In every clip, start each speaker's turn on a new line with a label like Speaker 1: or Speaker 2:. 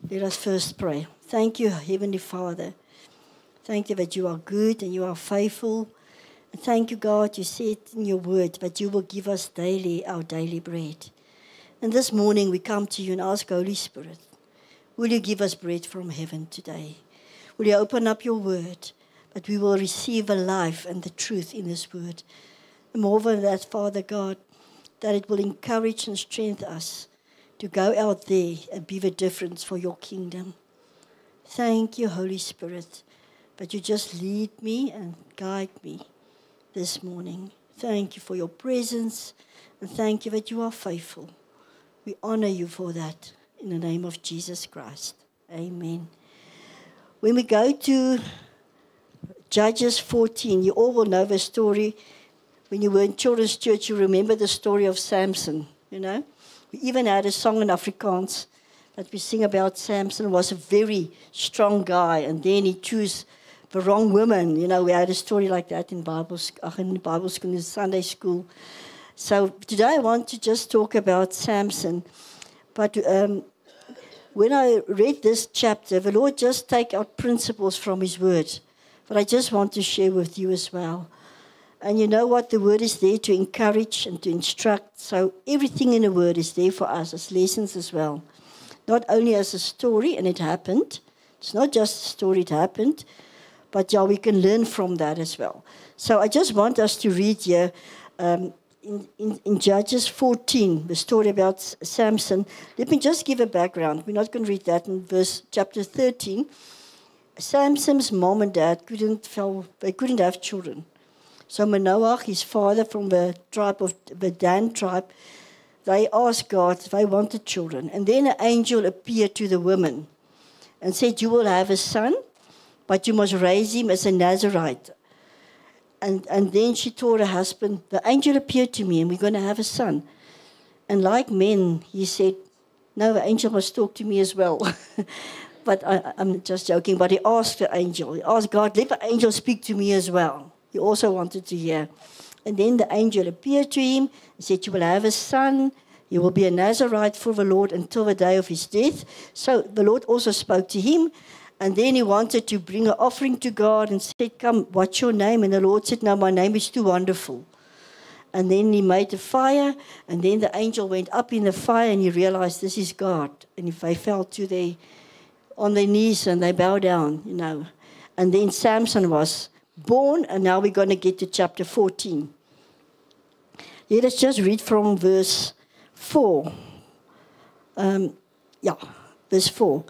Speaker 1: Let us first pray. Thank you, Heavenly Father. Thank you that you are good and you are faithful. And thank you, God, you said in your word that you will give us daily our daily bread. And this morning we come to you and ask, Holy Spirit, will you give us bread from heaven today? Will you open up your word that we will receive a life and the truth in this word? And more than that, Father God, that it will encourage and strengthen us to go out there and be the difference for your kingdom. Thank you, Holy Spirit, that you just lead me and guide me this morning. Thank you for your presence, and thank you that you are faithful. We honor you for that in the name of Jesus Christ. Amen. When we go to Judges 14, you all will know the story. When you were in children's church, you remember the story of Samson, you know. We even had a song in Afrikaans that we sing about. Samson was a very strong guy, and then he chose the wrong woman. You know, we had a story like that in Bible school, in Sunday school. So today I want to just talk about Samson. But when I read this chapter, the Lord just take out principles from his word. But I just want to share with you as well. And you know what? The word is there to encourage and to instruct. So everything in the word is there for us as lessons as well. Not only as a story, and it happened. It's not just a story, it happened. But yeah, we can learn from that as well. So I just want us to read here in Judges 14, the story about Samson. Let me just give a background. We're not going to read that in chapter 13. Samson's mom and dad couldn't have children. So Manoah, his father from the tribe of the Dan tribe, they asked God if they wanted children. And then an angel appeared to the woman and said, you will have a son, but you must raise him as a Nazarite. And then she told her husband, the angel appeared to me and we're going to have a son. And like men, he said, no, the angel must talk to me as well. But I'm just joking. But he asked the angel, he asked God, let the angel speak to me as well. He also wanted to hear. And then the angel appeared to him and said, you will have a son. He will be a Nazarite for the Lord until the day of his death. So the Lord also spoke to him. And then he wanted to bring an offering to God and said, come, what's your name? And the Lord said, no, my name is too wonderful. And then he made a fire. And then the angel went up in the fire and he realized this is God. And if they fell on their knees and they bow down, you know. And then Samson was born, and now we're going to get to chapter 14. Let us just read from verse 4. Verse 4.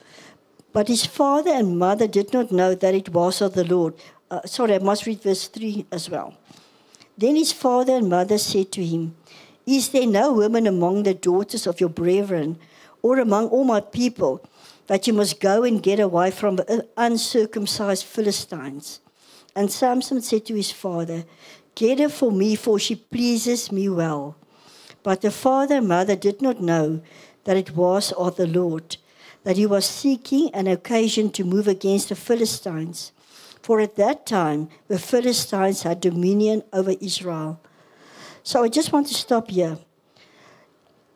Speaker 1: But his father and mother did not know that it was of the Lord. I must read verse 3 as well. Then his father and mother said to him, is there no woman among the daughters of your brethren, or among all my people, that you must go and get a wife from the uncircumcised Philistines? And Samson said to his father, get her for me, for she pleases me well. But the father and mother did not know that it was of the Lord, that he was seeking an occasion to move against the Philistines. For at that time, the Philistines had dominion over Israel. So I just want to stop here.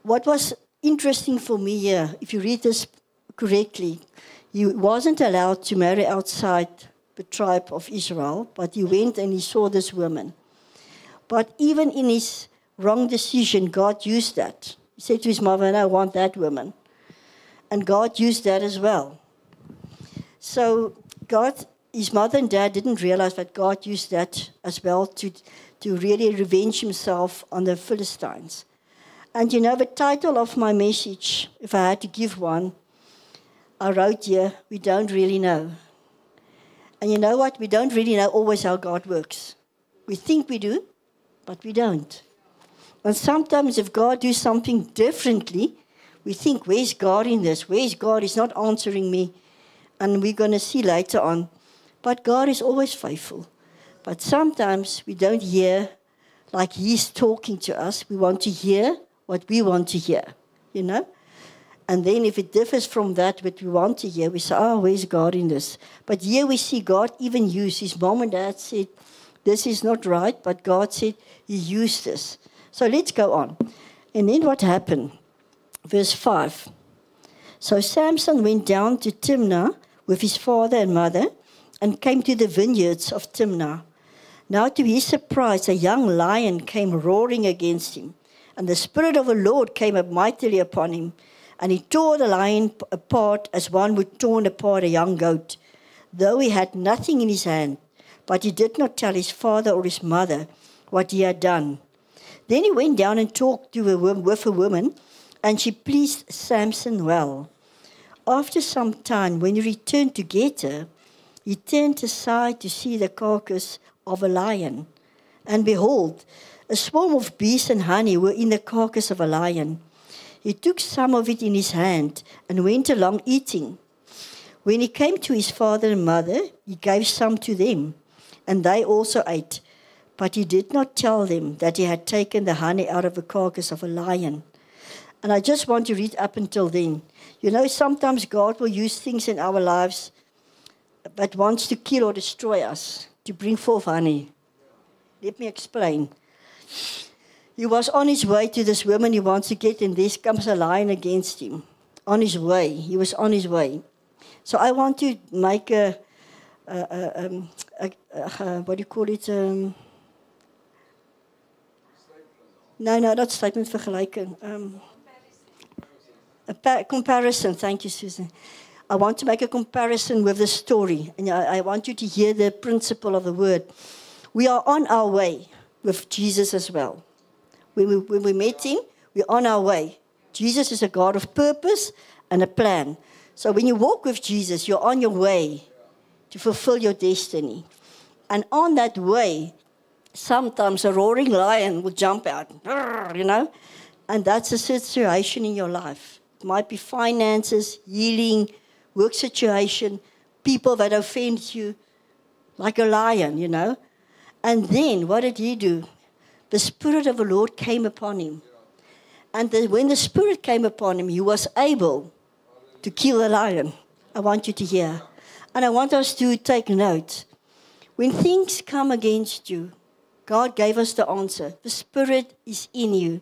Speaker 1: What was interesting for me here, if you read this correctly, he wasn't allowed to marry outside the tribe of Israel, but he went and he saw this woman. But even in his wrong decision, God used that. He said to his mother, I want that woman. And God used that as well. So his mother and dad didn't realize that God used that as well to really revenge himself on the Philistines. And you know, the title of my message, if I had to give one, I wrote here, we don't really know. And you know what? We don't really know always how God works. We think we do, but we don't. And sometimes if God does something differently, we think, where's God in this? Where's God? He's not answering me. And we're going to see later on. But God is always faithful. But sometimes we don't hear like he's talking to us. We want to hear what we want to hear, you know. And then if it differs from that, what we want to hear, we say, where's God in this? But here we see God even use. His mom and dad said, this is not right, but God said he used this. So let's go on. And then what happened? Verse 5. So Samson went down to Timnah with his father and mother and came to the vineyards of Timnah. Now to his surprise, a young lion came roaring against him, and the Spirit of the Lord came up mightily upon him, and he tore the lion apart as one would torn apart a young goat, though he had nothing in his hand. But he did not tell his father or his mother what he had done. Then he went down and talked with a woman, and she pleased Samson well. After some time, when he returned to get her, he turned aside to see the carcass of a lion. And behold, a swarm of bees and honey were in the carcass of a lion. He took some of it in his hand and went along eating. When he came to his father and mother, he gave some to them, and they also ate. But he did not tell them that he had taken the honey out of the carcass of a lion. And I just want to read up until then. You know, sometimes God will use things in our lives that wants to kill or destroy us, to bring forth honey. Let me explain. He was on his way to this woman he wants to get, and there comes a lion against him. On his way. He was on his way. So I want to make what do you call it? No, not statement, vergelijking. A comparison. Thank you, Susan. I want to make a comparison with the story, and I want you to hear the principle of the word. We are on our way with Jesus as well. When we met him, we're on our way. Jesus is a God of purpose and a plan. So when you walk with Jesus, you're on your way to fulfill your destiny. And on that way, sometimes a roaring lion will jump out, you know, and that's a situation in your life. It might be finances, healing, work situation, people that offend you, like a lion, you know. And then what did he do? The Spirit of the Lord came upon him. And when the Spirit came upon him, he was able to kill the lion. I want you to hear. And I want us to take note. When things come against you, God gave us the answer. The Spirit is in you.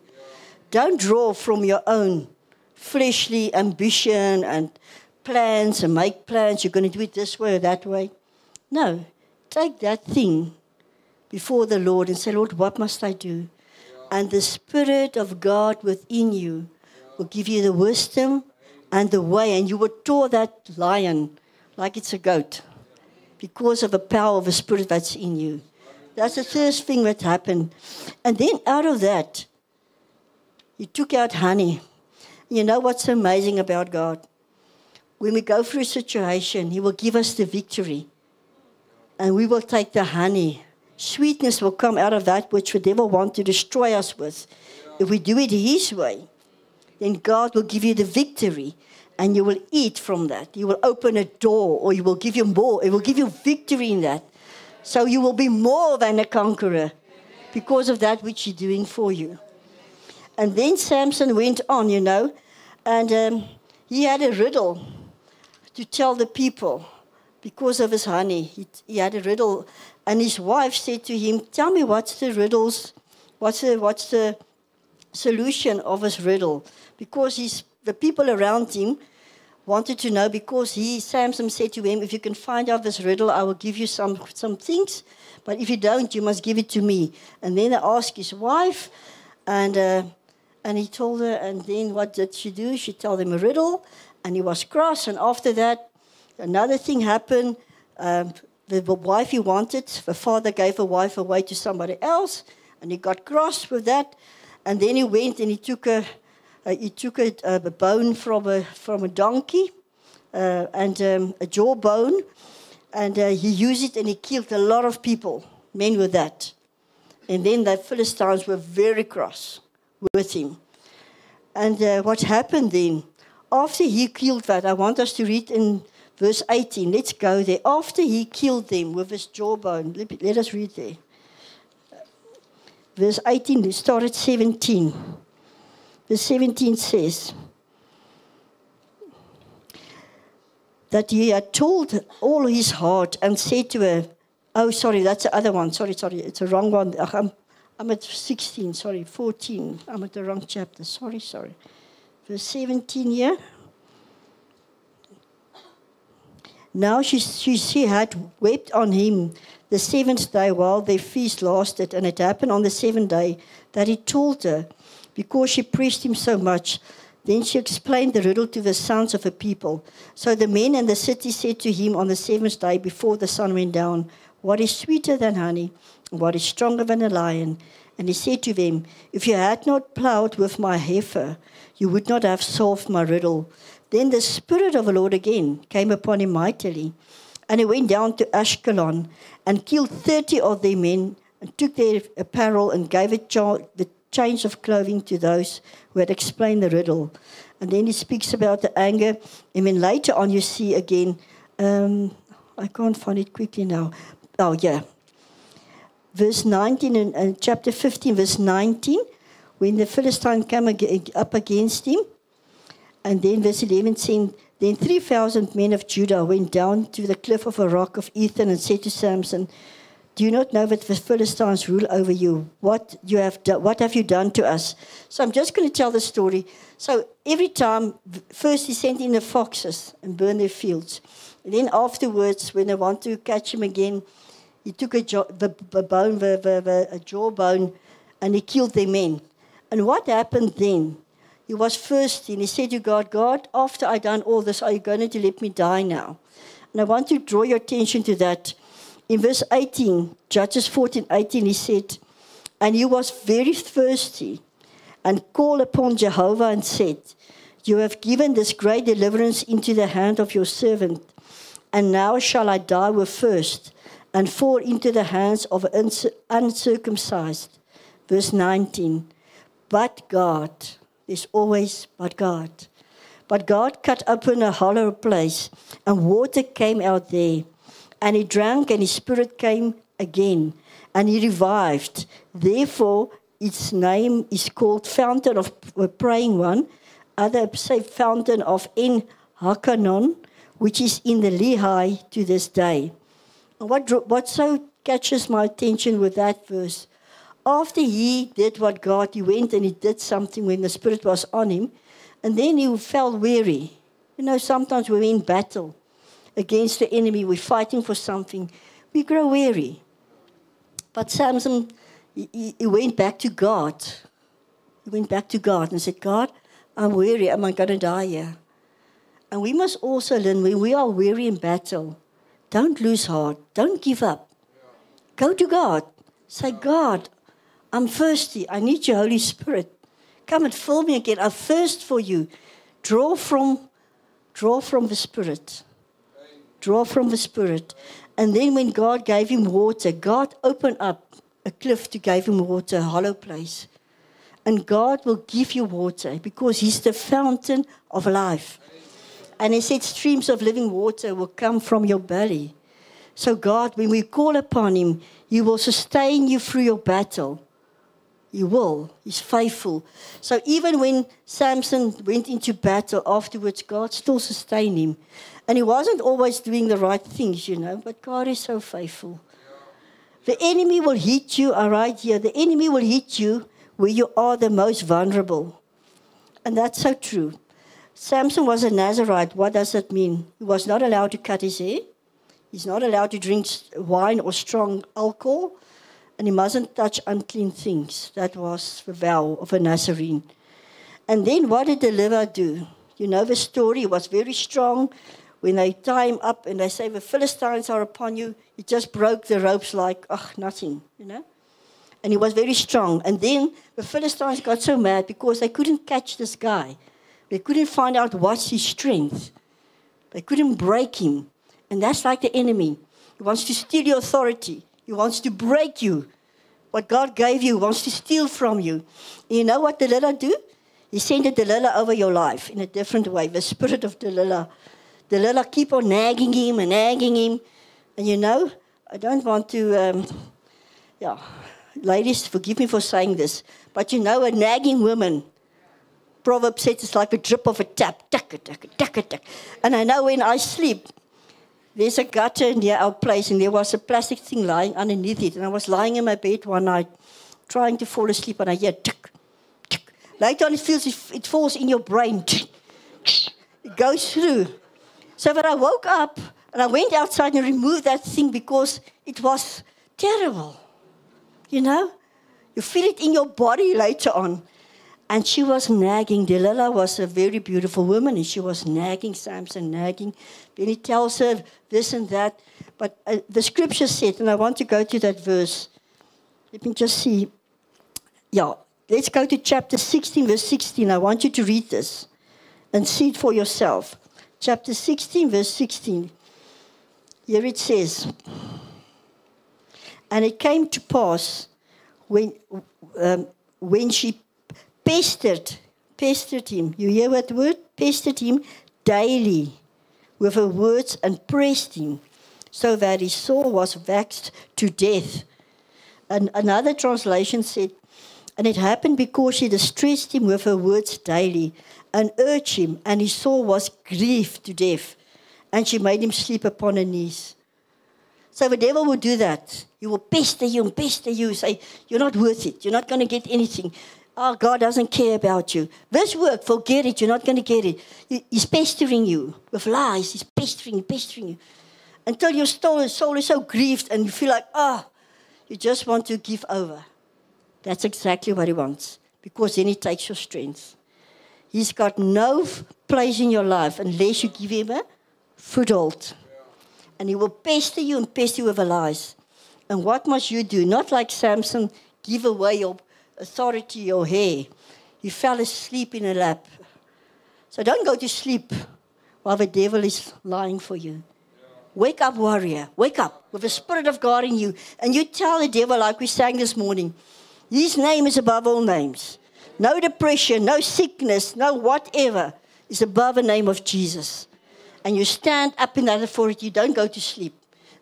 Speaker 1: Don't draw from your own fleshly ambition and plans and make plans. You're going to do it this way or that way. No. Take that thing before the Lord and say, Lord, what must I do? And the Spirit of God within you will give you the wisdom and the way. And you will tore that lion like it's a goat because of the power of the Spirit that's in you. That's the first thing that happened. And then out of that, he took out honey. You know what's amazing about God? When we go through a situation, he will give us the victory. And we will take the honey. Sweetness will come out of that which the devil wants to destroy us with. If we do it his way, then God will give you the victory. And you will eat from that. You will open a door, or he will give you more. It will give you victory in that. So you will be more than a conqueror because of that which he's doing for you. And then Samson went on, you know, and he had a riddle to tell the people because of his honey. He had a riddle, and his wife said to him, tell me what's the riddles, what's the solution of his riddle? Because the people around him wanted to know, because Samson said to him, if you can find out this riddle, I will give you some things, but if you don't, you must give it to me. And then they asked his wife, and he told her, and then what did she do? She told him a riddle, and he was cross, and after that, another thing happened. The wife he wanted, the father gave the wife away to somebody else, and he got cross with that, and then he went and he took a bone from a donkey and a jawbone, and he used it and he killed a lot of people, men with that. And then the Philistines were very cross with him. And what happened then? After he killed that, I want us to read in verse 18. Let's go there. After he killed them with his jawbone, let us read there. Verse 18, let's start at 17. Verse 17 says that he had told all his heart and said to her, oh, sorry, that's the other one. Sorry, it's the wrong one. I'm at 16, 14. I'm at the wrong chapter. Sorry. Verse 17 here. Now she had wept on him the 7th day while their feast lasted, and it happened on the 7th day that he told her, because she pressed him so much. Then she explained the riddle to the sons of the people. So the men in the city said to him on the 7th day before the sun went down, "What is sweeter than honey? What is stronger than a lion?" And he said to them, "If you had not plowed with my heifer, you would not have solved my riddle." Then the Spirit of the Lord again came upon him mightily. And he went down to Ashkelon and killed 30 of their men and took their apparel and gave the change of clothing to those who had explained the riddle. And then he speaks about the anger. And then later on you see again, I can't find it quickly now. Oh, yeah. Verse 19 in chapter 15, verse 19, when the Philistine came up against him. And then verse 11 saying, then 3,000 men of Judah went down to the cliff of a rock of Ethan and said to Samson, "Do you not know that the Philistines rule over you? What have you done to us?" So I'm just going to tell the story. So every time, first he sent in the foxes and burned their fields. And then afterwards, when they want to catch him again, he took a jawbone, and he killed their men. And what happened then? He was thirsty, and he said to God, "God, after I've done all this, are you going to let me die now?" And I want to draw your attention to that. In verse 18, Judges 14:18, he said, "And he was very thirsty, and called upon Jehovah and said, 'You have given this great deliverance into the hand of your servant, and now shall I die with thirst, and fall into the hands of uncircumcised.'" Verse 19, "But God," there's always but God. "But God cut open a hollow place, and water came out there. And he drank, and his spirit came again, and he revived. Therefore, its name is called Fountain of the Praying One. Others say Fountain of En-Hakanon, which is in the Lehi to this day." And what so catches my attention with that verse, after he did what God, he went and he did something when the Spirit was on him, and then he fell weary. You know, sometimes we're in battle against the enemy, we're fighting for something, we grow weary. But Samson, he went back to God. He went back to God and said, "God, I'm weary. Am I going to die here?" And we must also learn, when we are weary in battle, don't lose heart. Don't give up. Go to God. Say, "God, I'm thirsty. I need your Holy Spirit. Come and fill me again. I thirst for you." Draw from the Spirit. Draw from the Spirit. And then when God gave him water, God opened up a cliff to give him water, a hollow place. And God will give you water because he's the fountain of life. And he said streams of living water will come from your belly. So God, when we call upon him, he will sustain you through your battle. He will. He's faithful. So even when Samson went into battle afterwards, God still sustained him. And he wasn't always doing the right things, you know, but God is so faithful. The enemy will hit you, all right here. The enemy will hit you where you are the most vulnerable. And that's so true. Samson was a Nazarite. What does that mean? He was not allowed to cut his hair. He's not allowed to drink wine or strong alcohol. And he mustn't touch unclean things. That was the vow of a Nazarene. And then what did Delilah do? You know the story. He was very strong. When they tie him up and they say, "The Philistines are upon you," he just broke the ropes like, nothing, you know. And he was very strong. And then the Philistines got so mad because they couldn't catch this guy. They couldn't find out what's his strength. They couldn't break him. And that's like the enemy. He wants to steal your authority. He wants to break you. What God gave you, he wants to steal from you. And you know what Delilah do? He sent a Delilah over your life in a different way. The spirit of Delilah. Delilah keep on nagging him and nagging him. And you know, I don't want to, ladies, forgive me for saying this, but you know, a nagging woman, Proverbs says it's like a drip of a tap. Tuck, tuck, tuck, tuck. And I know when I sleep, there's a gutter near our place, and there was a plastic thing lying underneath it. And I was lying in my bed one night, trying to fall asleep, and I hear tick, tick. Later on, it falls in your brain. Tick, tick. It goes through. So when I woke up, And I went outside and removed that thing because it was terrible. You know? You feel it in your body later on. And she was nagging. Delilah was a very beautiful woman, and she was nagging Samson, nagging. Then he tells her this and that. But the scripture said, and I want to go to that verse. Let me just see. Yeah, let's go to chapter 16, verse 16. I want you to read this and see it for yourself. Chapter 16, verse 16. Here it says, and it came to pass when she pestered him. You hear that word? Pestered him daily with her words and pressed him, so that his soul was vexed to death. And another translation said, and it happened because she distressed him with her words daily and urged him, and his soul was grieved to death, and she made him sleep upon her knees. So the devil will do that. He will pester you and pester you, say, you're not worth it. You're not going to get anything. Oh, God doesn't care about you. This work, forget it. You're not going to get it. He's pestering you with lies. He's pestering you. Until your soul is so grieved and you feel like, you just want to give over. That's exactly what he wants, because then he takes your strength. He's got no place in your life unless you give him a foothold. And he will pester you and pester you with lies. And what must you do? Not like Samson, give away your authority, your hair. You fell asleep in a lap. So don't go to sleep while the devil is lying for you. Wake up, warrior. Wake up with the Spirit of God in you. And you tell the devil, like we sang this morning, his name is above all names. No depression, no sickness, no whatever is above the name of Jesus. And you stand up in that authority. You don't go to sleep.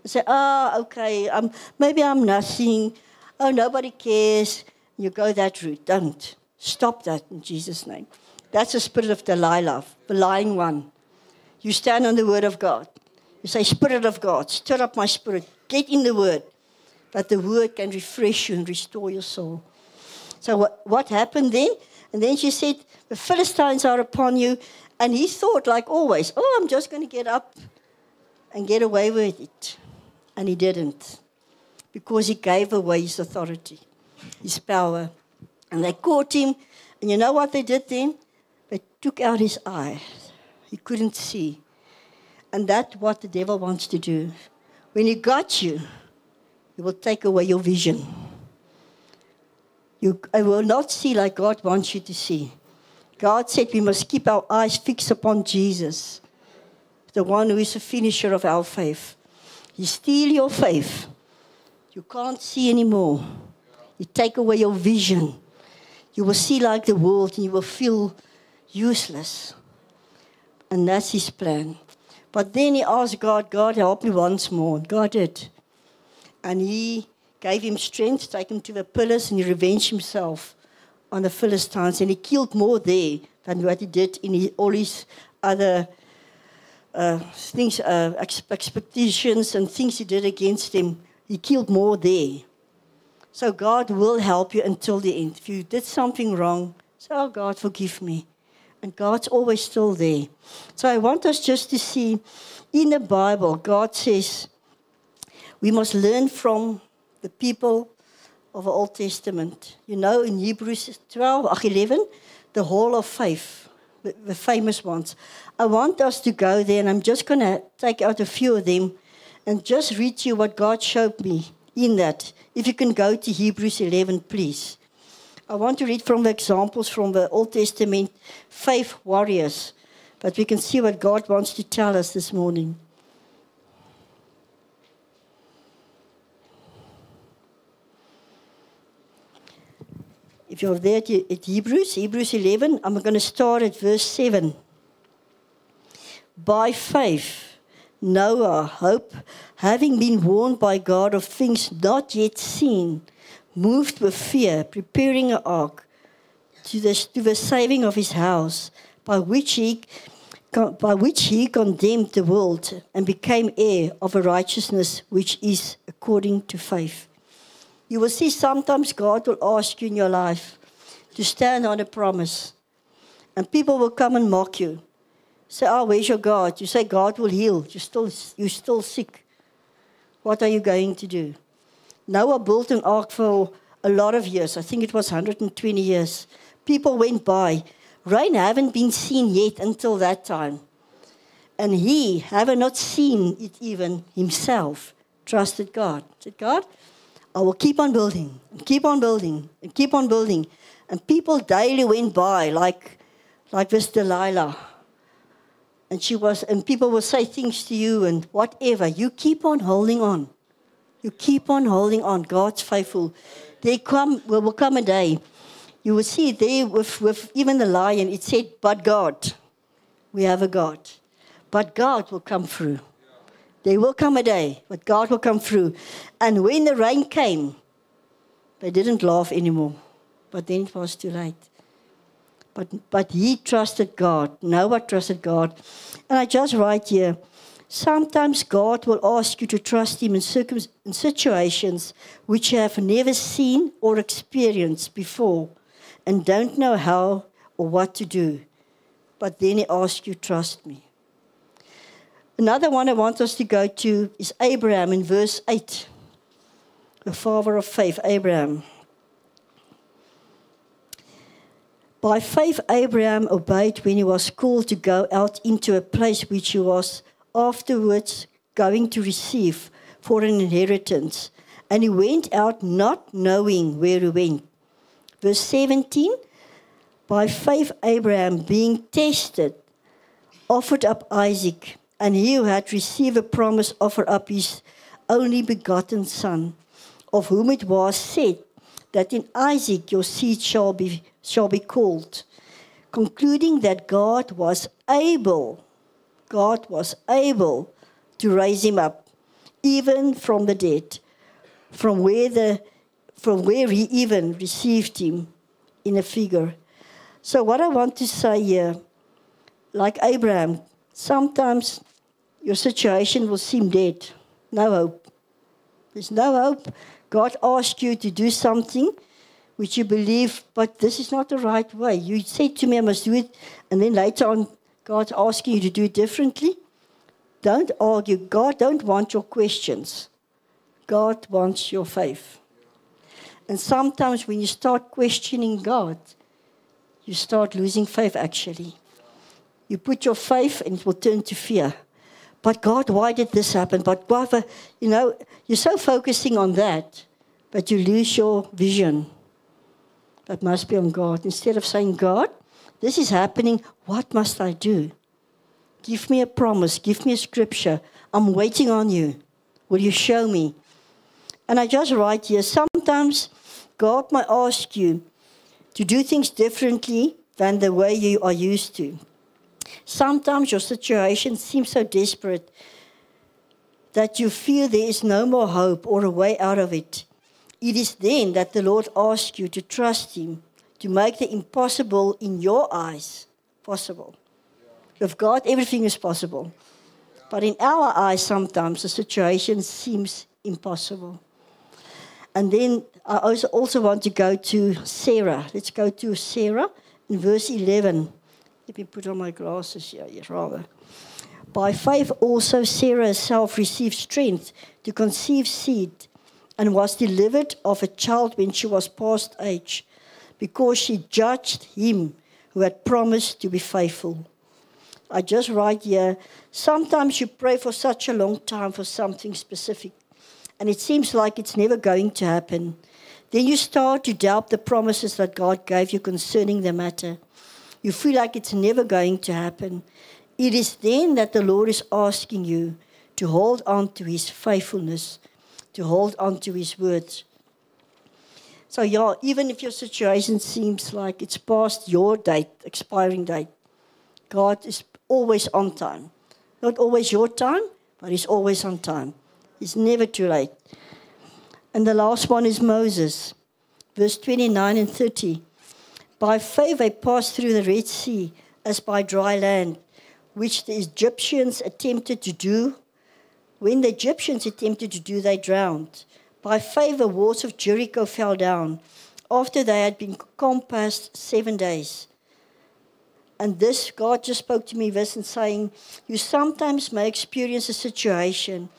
Speaker 1: And say, okay, maybe I'm nothing. Oh, nobody cares. You go that route. Don't. Stop that in Jesus' name. That's the spirit of Delilah, the lying one. You stand on the word of God. You say, Spirit of God, stir up my spirit. Get in the word. That the word can refresh you and restore your soul. So what happened then? And then she said, the Philistines are upon you. And he thought, like always, I'm just going to get up and get away with it. And he didn't. Because he gave away his authority, his power. And they caught him. And you know what they did then? They took out his eye. He couldn't see. And that's what the devil wants to do. When he got you, he will take away your vision. You will not see like God wants you to see. God said we must keep our eyes fixed upon Jesus, the one who is the finisher of our faith. He steals your faith. You can't see anymore. He take away your vision. You will see like the world and you will feel useless. And that's his plan. But then he asked God, God, help me once more. God did. And he gave him strength, take him to the pillars, and he revenged himself on the Philistines. And he killed more there than what he did in all his other things, expectations and things he did against them. He killed more there. So God will help you until the end. If you did something wrong, say, oh, God, forgive me. And God's always still there. So I want us just to see, in the Bible, God says we must learn from the people of the Old Testament. You know, in Hebrews 11, the Hall of Faith, the famous ones. I want us to go there, and I'm just going to take out a few of them and just read you what God showed me in that. If you can go to Hebrews 11, please. I want to read from the examples from the Old Testament faith warriors, but we can see what God wants to tell us this morning. If you're there at Hebrews 11, I'm going to start at verse 7. By faith, Noah, hope, having been warned by God of things not yet seen, moved with fear, preparing an ark to the saving of his house, by which he condemned the world and became heir of a righteousness which is according to faith. You will see sometimes God will ask you in your life to stand on a promise. And people will come and mock you. Say, oh, where's your God? You say, God will heal. You're still sick. What are you going to do? Noah built an ark for a lot of years. I think it was 120 years. People went by. Rain haven't been seen yet until that time. And he, having not seen it even himself, trusted God. Said, God, I will keep on building, and keep on building, and keep on building. And people daily went by like this Delilah. And people will say things to you and whatever. You keep on holding on. You keep on holding on. God's faithful. Will come a day. You will see there with even the lion, it said, but God. We have a God. But God will come through. There will come a day, but God will come through. And when the rain came, they didn't laugh anymore. But then it was too late. But he trusted God. Noah trusted God. And I just write here, sometimes God will ask you to trust him in situations which you have never seen or experienced before and don't know how or what to do. But then he asks you, trust me. Another one I want us to go to is Abraham in verse 8. The father of faith, Abraham. By faith, Abraham obeyed when he was called to go out into a place which he was afterwards going to receive for an inheritance. And he went out not knowing where he went. Verse 17, by faith, Abraham, being tested, offered up Isaac, and he who had received a promise offered up his only begotten son, of whom it was said that in Isaac your seed shall be called, concluding that God was able to raise him up, even from the dead, from where he even received him in a figure. So what I want to say here, like Abraham, sometimes your situation will seem dead. No hope. There's no hope. God asks you to do something which you believe, but this is not the right way. You said to me, I must do it, and then later on, God's asking you to do it differently. Don't argue. God don't want your questions. God wants your faith. And sometimes when you start questioning God, you start losing faith actually. You put your faith and it will turn to fear. But God, why did this happen? But why, you're so focusing on that, but you lose your vision. That must be on God. Instead of saying, God, this is happening, what must I do? Give me a promise, give me a scripture. I'm waiting on you. Will you show me? And I just write here, sometimes God might ask you to do things differently than the way you are used to. Sometimes your situation seems so desperate that you feel there is no more hope or a way out of it. It is then that the Lord asks you to trust him, to make the impossible in your eyes possible. With God, everything is possible. But in our eyes, sometimes the situation seems impossible. And then I also want to go to Sarah. Let's go to Sarah in verse 11. Let me put on my glasses here, yes, rather. By faith also Sarah herself received strength to conceive seed and was delivered of a child when she was past age, because she judged him who had promised to be faithful. I just write here, sometimes you pray for such a long time for something specific, and it seems like it's never going to happen. Then you start to doubt the promises that God gave you concerning the matter. You feel like it's never going to happen. It is then that the Lord is asking you to hold on to his faithfulness, to hold on to his words. So yeah, even if your situation seems like it's past your date, expiring date, God is always on time. Not always your time, but he's always on time. He's never too late. And the last one is Moses, verse 29 and 30. By faith they passed through the Red Sea as by dry land, which the Egyptians attempted to do. When the Egyptians attempted to do, they drowned. By faith the walls of Jericho fell down after they had been compassed 7 days. And this, God just spoke to me this and saying, you sometimes may experience a situation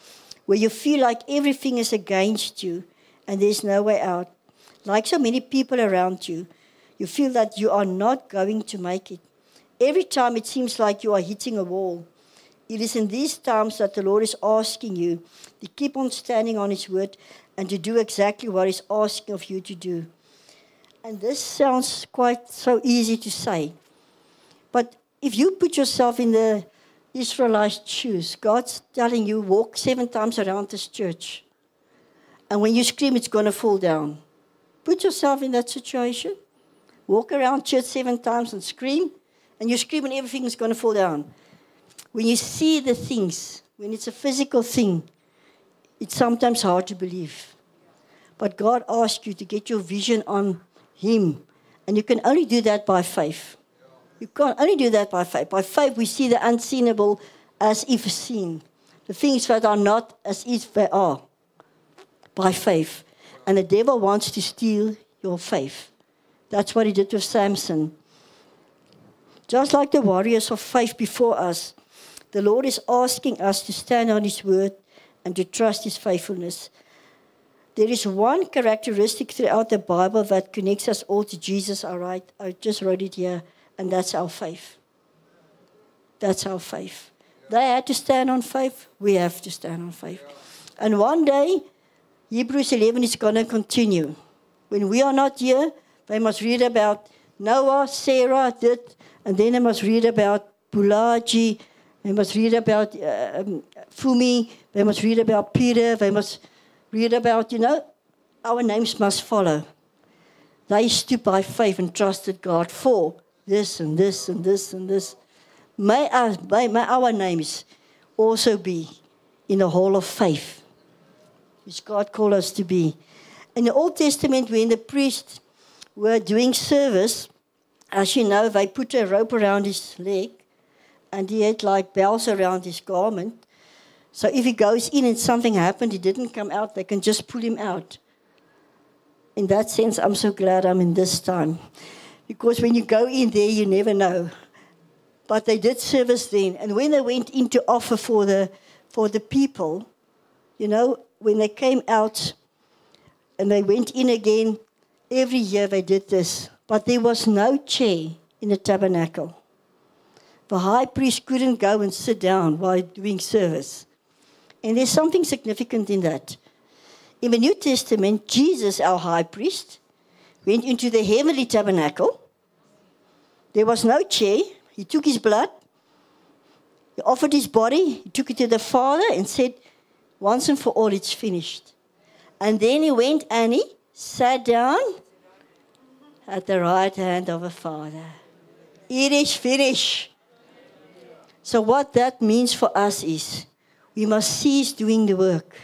Speaker 1: where you feel like everything is against you and there's no way out. Like so many people around you, you feel that you are not going to make it. Every time it seems like you are hitting a wall. It is in these times that the Lord is asking you to keep on standing on His word and to do exactly what He's asking of you to do. And this sounds quite so easy to say. But if you put yourself in the Israelites' shoes, God's telling you, walk 7 times around this church. And when you scream, it's going to fall down. Put yourself in that situation. Walk around church 7 times and scream. And you scream and everything is going to fall down. When you see the things, when it's a physical thing, it's sometimes hard to believe. But God asks you to get your vision on Him. And you can only do that by faith. You can only do that by faith. By faith, we see the unseenable as if seen. The things that are not as if they are. By faith. And the devil wants to steal your faith. That's what he did with Samson. Just like the warriors of faith before us, the Lord is asking us to stand on His word and to trust His faithfulness. There is one characteristic throughout the Bible that connects us all to Jesus. All right, I just wrote it here, and that's our faith. That's our faith. They had to stand on faith. We have to stand on faith. And one day, Hebrews 11 is going to continue. When we are not here, they must read about Noah, Sarah did, and then they must read about Bulaji, they must read about Fumi, they must read about Peter, they must read about, our names must follow. They stood by faith and trusted God for this and this and this and this. May our names also be in the hall of faith, which God called us to be. In the Old Testament, when the priests were doing service, as you know, they put a rope around his leg, and he had like bells around his garment. So if he goes in and something happened, he didn't come out, they can just pull him out. In that sense, I'm so glad I'm in this time. Because when you go in there, you never know. But they did service then. And when they went in to offer for the people, when they came out and they went in again, every year they did this. But there was no chair in the tabernacle. The high priest couldn't go and sit down while doing service. And there's something significant in that. In the New Testament, Jesus, our high priest, went into the heavenly tabernacle. There was no chair. He took his blood. He offered his body. He took it to the Father and said, once and for all, it's finished. And then he went and he sat down at the right hand of the Father. It is finished. So what that means for us is we must cease doing the work.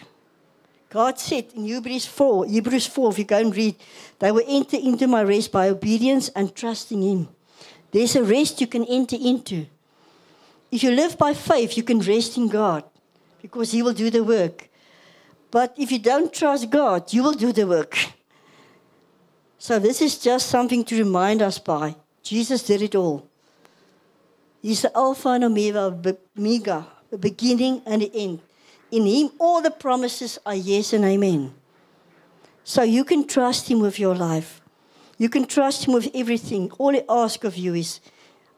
Speaker 1: God said in Hebrews 4, if you go and read, they will enter into my rest by obedience and trusting Him. There's a rest you can enter into. If you live by faith, you can rest in God because He will do the work. But if you don't trust God, you will do the work. So this is just something to remind us by. Jesus did it all. He's the Alpha and Omega, the beginning and the end. In Him, all the promises are yes and amen. So you can trust Him with your life. You can trust Him with everything. All He asks of you is,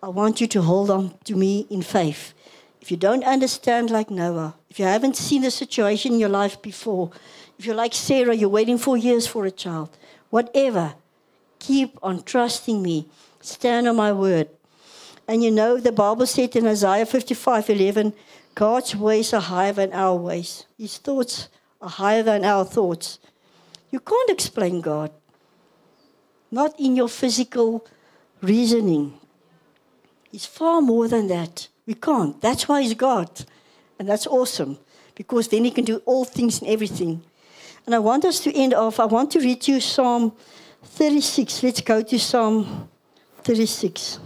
Speaker 1: I want you to hold on to me in faith. If you don't understand like Noah, if you haven't seen a situation in your life before, if you're like Sarah, you're waiting 4 years for a child, whatever, keep on trusting me. Stand on my word. And the Bible said in Isaiah 55:11, God's ways are higher than our ways. His thoughts are higher than our thoughts. You can't explain God. Not in your physical reasoning. He's far more than that. We can't. That's why He's God. And that's awesome. Because then He can do all things and everything. And I want us to end off. I want to read you Psalm 36. Let's go to Psalm 36.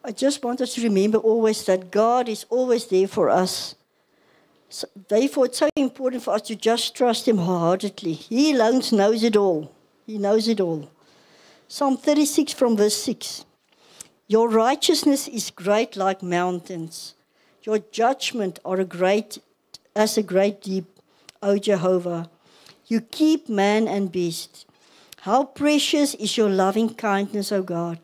Speaker 1: I just want us to remember always that God is always there for us. So Therefore, it's so important for us to just trust him wholeheartedly. He alone knows it all. He knows it all. Psalm 36 from verse 6. Your righteousness is great like mountains. Your judgment are as a great deep, O Jehovah. You keep man and beast. How precious is your loving kindness, O God.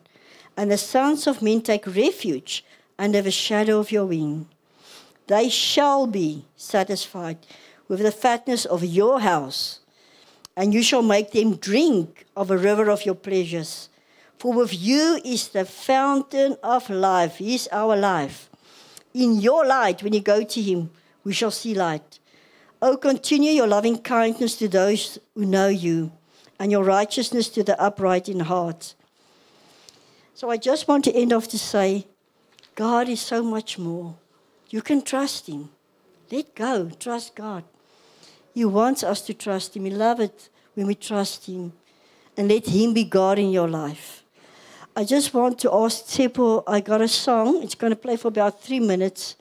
Speaker 1: And the sons of men take refuge under the shadow of your wing. They shall be satisfied with the fatness of your house, and you shall make them drink of a river of your pleasures. For with you is the fountain of life. He is our life. In your light, when you go to him, we shall see light. Oh, continue your loving kindness to those who know you, and your righteousness to the upright in heart. So I just want to end off to say, God is so much more. You can trust him. Let go. Trust God. He wants us to trust him. He loves it when we trust him. And let him be God in your life. I just want to ask Tsepo, I got a song. It's going to play for about 3 minutes.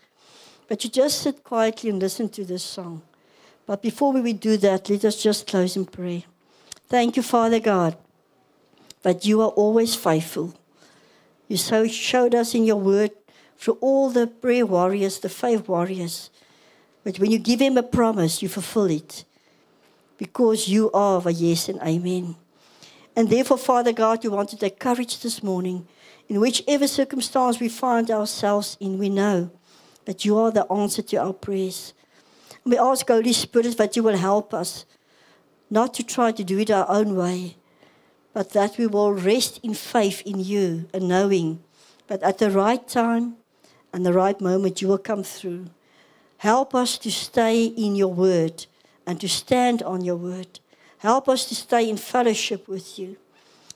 Speaker 1: But you just sit quietly and listen to this song. But before we do that, let us just close in prayer. Thank you, Father God, that you are always faithful. You so showed us in your word through all the prayer warriors, the faith warriors. But when you give him a promise, you fulfill it. Because you are the yes and amen. And therefore, Father God, we want to take courage this morning. In whichever circumstance we find ourselves in, we know that you are the answer to our prayers. And we ask, Holy Spirit, that you will help us not to try to do it our own way, but that we will rest in faith in you and knowing that at the right time and the right moment you will come through. Help us to stay in your word and to stand on your word. Help us to stay in fellowship with you,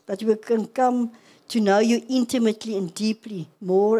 Speaker 1: that we can come to know you intimately and deeply more